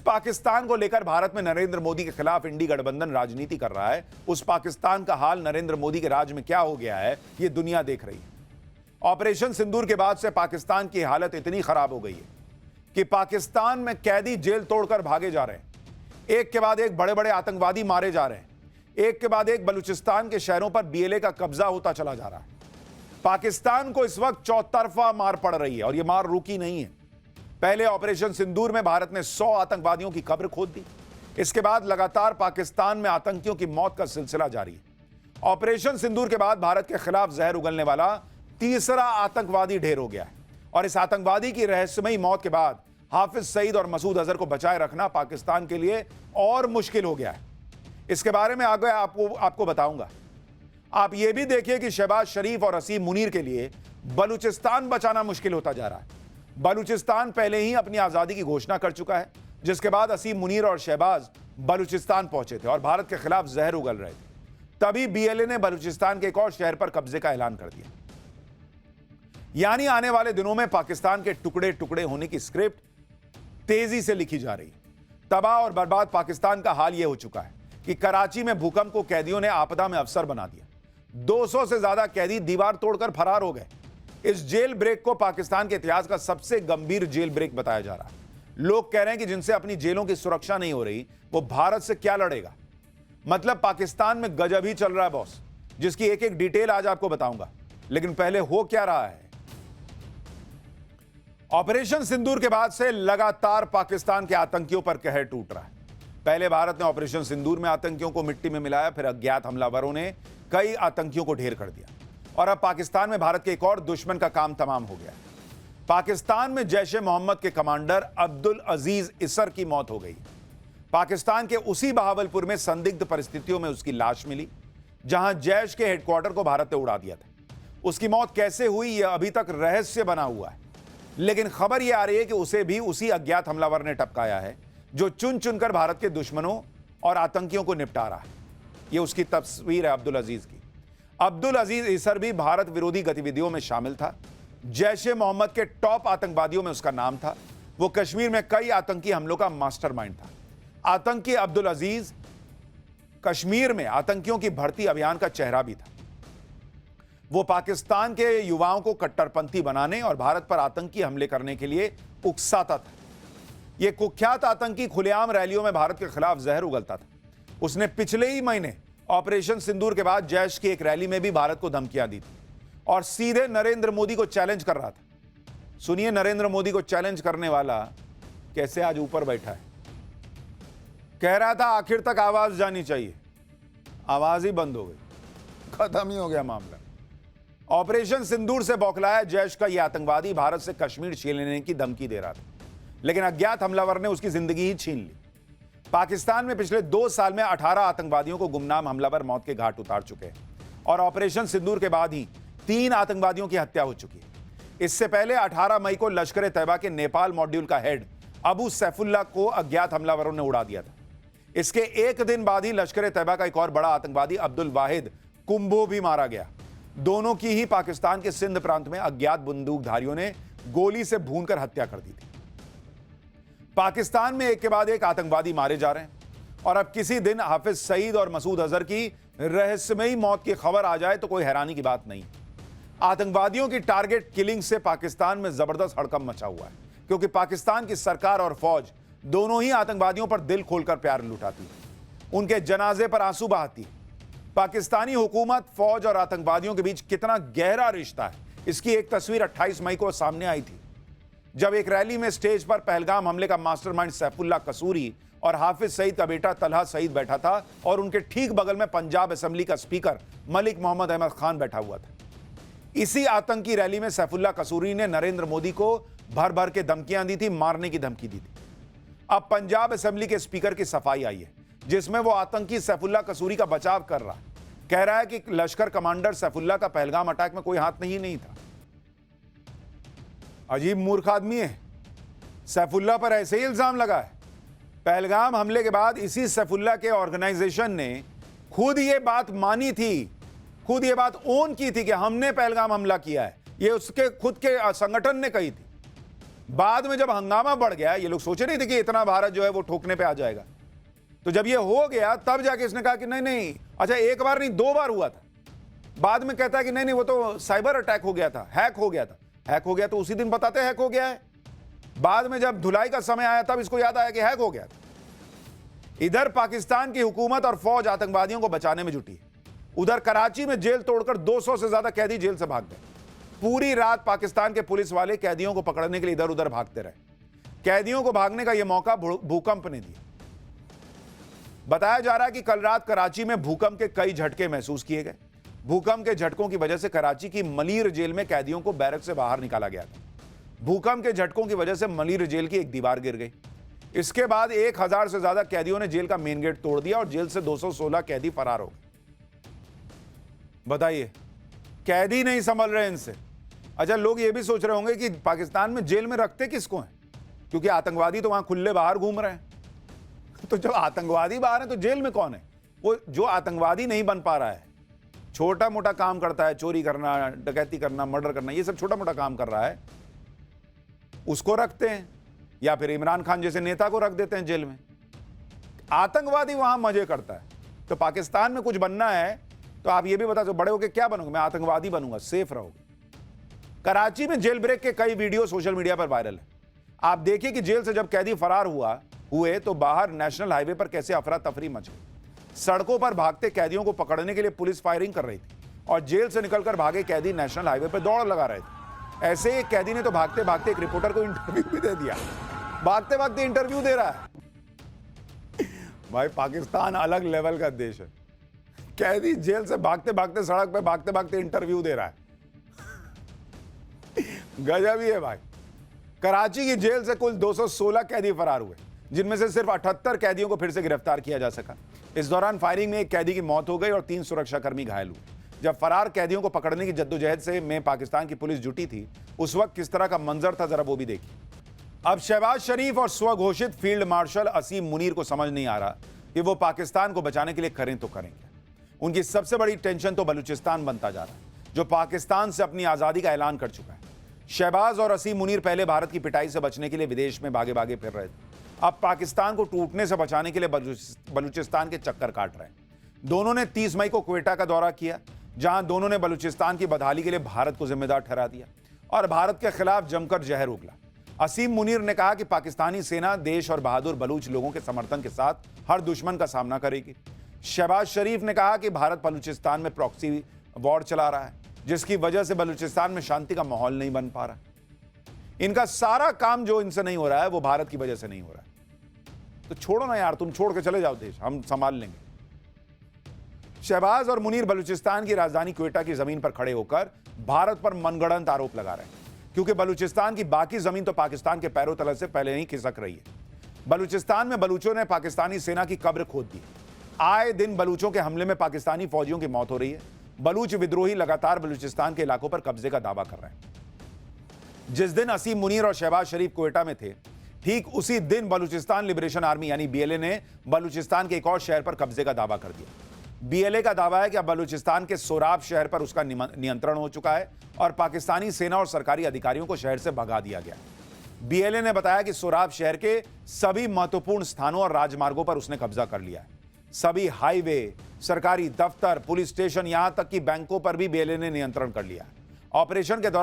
पाकिस्तान को लेकर भारत में नरेंद्र मोदी के खिलाफ इंडी गठबंधन राजनीति कर रहा है। उस पाकिस्तान का हाल नरेंद्र मोदी के राज में क्या हो गया है, यह दुनिया देख रही है। ऑपरेशन सिंदूर के बाद से पाकिस्तान की हालत इतनी खराब हो गई है कि पाकिस्तान में कैदी जेल तोड़कर भागे जा रहे हैं। एक के बाद एक बड़े बड़े आतंकवादी मारे जा रहे हैं। एक के बाद एक बलूचिस्तान के शहरों पर बीएलए का कब्जा होता चला जा रहा है। पाकिस्तान को इस वक्त चौतरफा मार पड़ रही है और यह मार रुकी नहीं है। पहले ऑपरेशन सिंदूर में भारत ने 100 आतंकवादियों की कब्र खोद दी। इसके बाद लगातार पाकिस्तान में आतंकियों की मौत का सिलसिला जारी है। ऑपरेशन सिंदूर के बाद भारत के खिलाफ जहर उगलने वाला तीसरा आतंकवादी ढेर हो गया है और इस आतंकवादी की रहस्यमयी मौत के बाद हाफिज सईद और मसूद अजहर को बचाए रखना पाकिस्तान के लिए और मुश्किल हो गया है। इसके बारे में आगे आपको बताऊंगा। आप यह भी देखिए कि शहबाज शरीफ और असीम मुनीर के लिए बलूचिस्तान बचाना मुश्किल होता जा रहा है। बलूचिस्तान पहले ही अपनी आजादी की घोषणा कर चुका है, जिसके बाद असीम मुनीर और शहबाज बलूचिस्तान पहुंचे थे और भारत के खिलाफ जहर उगल रहे थे। तभी बीएलए ने बलूचिस्तान के एक और शहर पर कब्जे का ऐलान कर दिया। यानी आने वाले दिनों में पाकिस्तान के टुकड़े टुकड़े होने की स्क्रिप्ट तेजी से लिखी जा रही है। तबाह और बर्बाद पाकिस्तान का हाल यह हो चुका है कि कराची में भूकंप को कैदियों ने आपदा में अवसर बना दिया। 200 से ज्यादा कैदी दीवार तोड़कर फरार हो गए। इस जेल ब्रेक को पाकिस्तान के इतिहास का सबसे गंभीर जेल ब्रेक बताया जा रहा है। लोग कह रहे हैं कि जिनसे अपनी जेलों की सुरक्षा नहीं हो रही, वो भारत से क्या लड़ेगा। मतलब पाकिस्तान में गजब ही चल रहा है बॉस, जिसकी एक एक डिटेल आज आपको बताऊंगा। लेकिन पहले हो क्या रहा है। ऑपरेशन सिंदूर के बाद से लगातार पाकिस्तान के आतंकियों पर कहर टूट रहा है। पहले भारत ने ऑपरेशन सिंदूर में आतंकियों को मिट्टी में मिलाया, फिर अज्ञात हमलावरों ने कई आतंकियों को ढेर कर दिया और अब पाकिस्तान में भारत के एक और दुश्मन का काम तमाम हो गया। पाकिस्तान में जैश-ए मोहम्मद के कमांडर अब्दुल अजीज इसर की मौत हो गई। पाकिस्तान के उसी बहावलपुर में संदिग्ध परिस्थितियों में उसकी लाश मिली, जहां जैश के हेडक्वार्टर को भारत ने उड़ा दिया था। उसकी मौत कैसे हुई, यह अभी तक रहस्य बना हुआ है। लेकिन खबर यह आ रही है कि उसे भी उसी अज्ञात हमलावर ने टपकाया है, जो चुन चुनकर भारत के दुश्मनों और आतंकियों को निपटा रहा है। यह उसकी तस्वीर है अब्दुल अजीज की। अब्दुल अजीज इसर भी भारत विरोधी गतिविधियों में शामिल था। जैश-ए मोहम्मद के टॉप आतंकवादियों में उसका नाम था। वो कश्मीर में कई आतंकी हमलों का मास्टरमाइंड था। आतंकी अब्दुल अजीज कश्मीर में आतंकियों की भर्ती अभियान का चेहरा भी था। वो पाकिस्तान के युवाओं को कट्टरपंथी बनाने और भारत पर आतंकी हमले करने के लिए उकसाता था। यह कुख्यात आतंकी खुलेआम रैलियों में भारत के खिलाफ जहर उगलता था। उसने पिछले ही महीने ऑपरेशन सिंदूर के बाद जैश की एक रैली में भी भारत को धमकियां दी थी और सीधे नरेंद्र मोदी को चैलेंज कर रहा था। सुनिए नरेंद्र मोदी को चैलेंज करने वाला कैसे आज ऊपर बैठा है। कह रहा था आखिर तक आवाज जानी चाहिए, आवाज ही बंद हो गई, खत्म ही हो गया मामला। ऑपरेशन सिंदूर से बौखलाया जैश का यह आतंकवादी भारत से कश्मीर छीन लेने की धमकी दे रहा था, लेकिन अज्ञात हमलावर ने उसकी जिंदगी ही छीन ली। पाकिस्तान में पिछले 2 साल में 18 आतंकवादियों को गुमनाम हमलावर मौत के घाट उतार चुके हैं और ऑपरेशन सिंदूर के बाद ही 3 आतंकवादियों की हत्या हो चुकी है। इससे पहले 18 मई को लश्कर ए तैयबा के नेपाल मॉड्यूल का हेड अबू सैफुल्लाह को अज्ञात हमलावरों ने उड़ा दिया था। इसके एक दिन बाद ही लश्कर ए तैयबा का एक और बड़ा आतंकवादी अब्दुल वाहिद कुंभो भी मारा गया। दोनों की ही पाकिस्तान के सिंध प्रांत में अज्ञात बंदूकधारियों ने गोली से भूनकर हत्या कर दी थी। पाकिस्तान में एक के बाद एक आतंकवादी मारे जा रहे हैं और अब किसी दिन हाफिज सईद और मसूद अजहर की रहस्यमयी मौत की खबर आ जाए तो कोई हैरानी की बात नहीं। आतंकवादियों की टारगेट किलिंग से पाकिस्तान में जबरदस्त हड़कंप मचा हुआ है, क्योंकि पाकिस्तान की सरकार और फौज दोनों ही आतंकवादियों पर दिल खोलकर प्यार लुटाती है, उनके जनाजे पर आंसू बहाती है। पाकिस्तानी हुकूमत, फौज और आतंकवादियों के बीच कितना गहरा रिश्ता है, इसकी एक तस्वीर 28 मई को सामने आई थी, जब एक रैली में स्टेज पर पहलगाम हमले का मास्टरमाइंड सैफुल्लाह कसूरी और हाफिज सईद का बेटा तलहा सईद बैठा था और उनके ठीक बगल में पंजाब असेंबली का स्पीकर मलिक मोहम्मद अहमद खान बैठा हुआ था। इसी आतंकी रैली में सैफुल्लाह कसूरी ने नरेंद्र मोदी को भर भर के धमकियां दी थी, मारने की धमकी दी थी। अब पंजाब असेंबली के स्पीकर की सफाई आई है, जिसमें वो आतंकी सैफुल्लाह कसूरी का बचाव कर रहा है। कह रहा है कि लश्कर कमांडर सैफुल्लाह का पहलगाम अटैक में कोई हाथ नहीं था। अजीब मूर्ख आदमी है। सैफुल्लाह पर ऐसे ही इल्जाम लगा है। पहलगाम हमले के बाद इसी सैफुल्लाह के ऑर्गेनाइजेशन ने खुद ये बात मानी थी, खुद ये बात ओन की थी कि हमने पहलगाम हमला किया है। ये उसके खुद के संगठन ने कही थी। बाद में जब हंगामा बढ़ गया, ये लोग सोचे नहीं थे कि इतना भारत जो है वो ठोकने पे आ जाएगा, तो जब ये हो गया तब जाके इसने कहा कि नहीं नहीं, अच्छा एक बार नहीं 2 बार हुआ था। बाद में कहता है कि नहीं नहीं वो तो साइबर अटैक हो गया था, हैक हो गया था। हैक हो गया तो उसी दिन बताते हैक हो गया है। बाद में जब धुलाई का समय आया तब इसको याद आया कि हैक हो गया था। इधर पाकिस्तान की हुकूमत और फौज आतंकवादियों को बचाने में जुटी है। उधर कराची में जेल तोड़कर 200 से ज्यादा कैदी जेल से भाग गए। पूरी रात पाकिस्तान के पुलिस वाले कैदियों को पकड़ने के लिए इधर उधर भागते रहे। कैदियों को भागने का यह मौका भूकंप ने दिया। बताया जा रहा है कि कल रात कराची में भूकंप के कई झटके महसूस किए गए। भूकंप के झटकों की वजह से कराची की मलीर जेल में कैदियों को बैरक से बाहर निकाला गया था। भूकंप के झटकों की वजह से मलीर जेल की एक दीवार गिर गई। इसके बाद 1000 से ज्यादा कैदियों ने जेल का मेन गेट तोड़ दिया और जेल से 216 कैदी फरार हो गए। बताइए, कैदी नहीं संभल रहे इनसे। अच्छा, लोग ये भी सोच रहे होंगे कि पाकिस्तान में जेल में रखते किसको हैं, क्योंकि आतंकवादी तो वहां खुले बाहर घूम रहे हैं। तो जब आतंकवादी बाहर है तो जेल में कौन है? वो जो आतंकवादी नहीं बन पा रहा है, छोटा मोटा काम करता है, चोरी करना, डकैती करना, मर्डर करना, ये सब छोटा मोटा काम कर रहा है, उसको रखते हैं, या फिर इमरान खान जैसे नेता को रख देते हैं जेल में। आतंकवादी वहां मजे करता है। तो पाकिस्तान में कुछ बनना है तो आप ये भी बता दो, बड़े होके क्या बनोगे? मैं आतंकवादी बनूंगा, सेफ रहोगे। कराची में जेल ब्रेक के कई वीडियो सोशल मीडिया पर वायरल है। आप देखिए कि जेल से जब कैदी फरार हुए तो बाहर नेशनल हाईवे पर कैसे अफरा तफरी मच गई। सड़कों पर भागते कैदियों को पकड़ने के लिए पुलिस फायरिंग कर रही थी और जेल से निकलकर भागे कैदी नेशनल हाईवे पर दौड़ लगा रहे थे। ऐसे एक कैदी ने तो भागते भागते एक रिपोर्टर को इंटरव्यू भी दे दिया। भागते भागते इंटरव्यू दे रहा है। भाई, पाकिस्तान अलग लेवल का देश है। कैदी जेल से भागते भागते, सड़क पे भागते भागते इंटरव्यू दे रहा है। गजब ही है भाई। कराची की जेल से कुल 216 कैदी फरार हुए, जिनमें से सिर्फ 78 कैदियों को फिर से गिरफ्तार किया जा सका। इस दौरान फायरिंग में एक कैदी की मौत हो गई और 3 सुरक्षाकर्मी घायल हुए। जब फरार कैदियों को पकड़ने की जद्दोजहद में पाकिस्तान की पुलिस जुटी थी, उस वक्त किस तरह का मंजर था, जरा वो भी देखिए। अब शहबाज शरीफ और स्वघोषित फील्ड मार्शल असीम मुनीर को समझ नहीं आ रहा कि वो पाकिस्तान को बचाने के लिए करें तो करें क्या। उनकी सबसे बड़ी टेंशन तो बलूचिस्तान बनता जा रहा है, जो पाकिस्तान से अपनी आजादी का ऐलान कर चुका है। शहबाज और असीम मुनीर पहले भारत की पिटाई से बचने के लिए विदेश में भागे भागे फिर रहे थे। अब पाकिस्तान को टूटने से बचाने के लिए बलूचिस्तान के चक्कर काट रहे हैं। दोनों ने 30 मई को क्वेटा का दौरा किया, जहां दोनों ने बलूचिस्तान की बदहाली के लिए भारत को जिम्मेदार ठहरा दिया और भारत के खिलाफ जमकर जहर उगला। असीम मुनीर ने कहा कि पाकिस्तानी सेना देश और बहादुर बलूच लोगों के समर्थन के साथ हर दुश्मन का सामना करेगी। शहबाज शरीफ ने कहा कि भारत बलूचिस्तान में प्रॉक्सी वॉर चला रहा है, जिसकी वजह से बलूचिस्तान में शांति का माहौल नहीं बन पा रहा। इनका सारा काम जो इनसे नहीं हो रहा है वो भारत की वजह से नहीं हो रहा है। तो छोड़ो ना यार, तुम छोड़ के चले जाओ देश, हम संभाल लेंगे। शहबाज और मुनीर बलूचिस्तान की राजधानी क्वेटा की जमीन पर खड़े होकर भारत पर मनगढ़ंत आरोप लगा रहे हैं, क्योंकि बलूचिस्तान की बाकी जमीन तो पाकिस्तान के पैरों तले से पहले ही खिसक रही है। बलूचिस्तान में बलूचों ने पाकिस्तानी सेना की कब्र खोद दी। आए दिन बलूचों के हमले में पाकिस्तानी फौजियों की मौत हो रही है। बलूच विद्रोही लगातार बलूचिस्तान के इलाकों पर कब्जे का दावा कर रहे हैं। जिस दिन असीम मुनीर और शहबाज शरीफ क्वेटा में थे, ठीक उसी दिन बलूचिस्तान लिबरेशन आर्मी यानी बीएलए ने बलूचिस्तान के एक और शहर पर कब्जे का दावा कर दिया। बीएलए का दावा है कि अब बलूचिस्तान के सोराब शहर पर उसका नियंत्रण हो चुका है और पाकिस्तानी सेना और सरकारी अधिकारियों को शहर से भगा दिया गया। बीएलए ने बताया कि सोराब शहर के सभी महत्वपूर्ण स्थानों और राजमार्गों पर उसने कब्जा कर लिया है। सभी हाईवे, सरकारी दफ्तर, पुलिस स्टेशन, यहां तक कि बैंकों पर भी बीएलए ने नियंत्रण कर लिया है। ऑपरेशन के दौरान